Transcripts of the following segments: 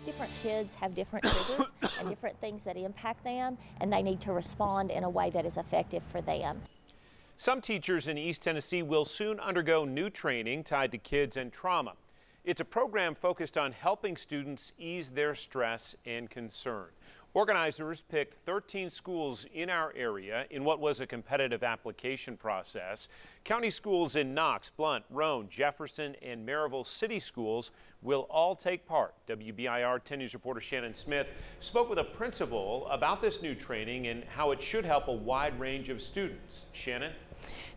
Different kids have different triggers and different things that impact them, and they need to respond in a way that is effective for them. Some teachers in East Tennessee will soon undergo new training tied to kids and trauma. It's a program focused on helping students ease their stress and concern. Organizers picked 13 schools in our area in what was a competitive application process. County schools in Knox, Blount, Roane, Jefferson and Maryville city schools will all take part. WBIR 10 News reporter Shannon Smith spoke with a principal about this new training and how it should help a wide range of students. Shannon?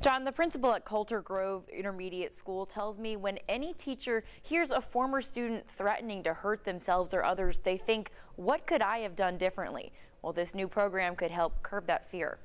John, the principal at Coulter Grove Intermediate School tells me when any teacher hears a former student threatening to hurt themselves or others, they think, what could I have done differently? Well, this new program could help curb that fear.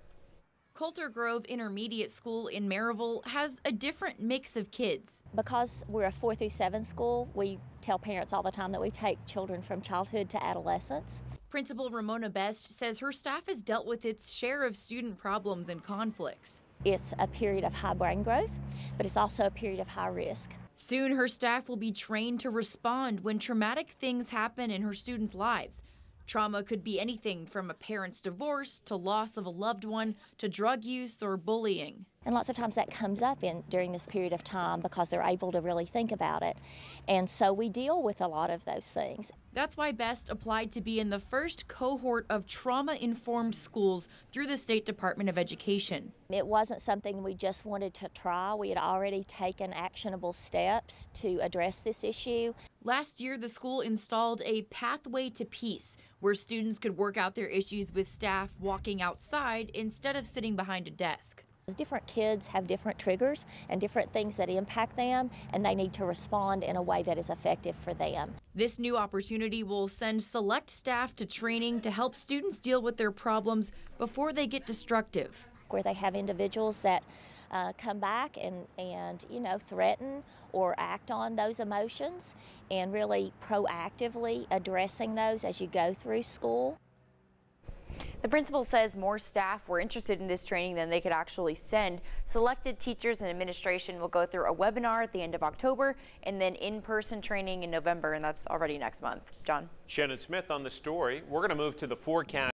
Coulter Grove Intermediate School in Maryville has a different mix of kids. Because we're a 4 through 7 school, we tell parents all the time that we take children from childhood to adolescence. Principal Ramona Best says her staff has dealt with its share of student problems and conflicts. It's a period of high brain growth, but it's also a period of high risk. Soon her staff will be trained to respond when traumatic things happen in her students' lives. Trauma could be anything from a parent's divorce to loss of a loved one to drug use or bullying. And lots of times that comes up during this period of time because they're able to really think about it. And so we deal with a lot of those things. That's why Best applied to be in the first cohort of trauma-informed schools through the State Department of Education. It wasn't something we just wanted to try. We had already taken actionable steps to address this issue. Last year, the school installed a pathway to peace where students could work out their issues with staff walking outside instead of sitting behind a desk. Different kids have different triggers and different things that impact them, and they need to respond in a way that is effective for them. This new opportunity will send select staff to training to help students deal with their problems before they get destructive. Where they have individuals that come back and threaten or act on those emotions, and really proactively addressing those as you go through school. The principal says more staff were interested in this training than they could actually send. Selected teachers and administration will go through a webinar at the end of October and then in-person training in November, and that's already next month. John? Shannon Smith on the story. We're going to move to the forecast.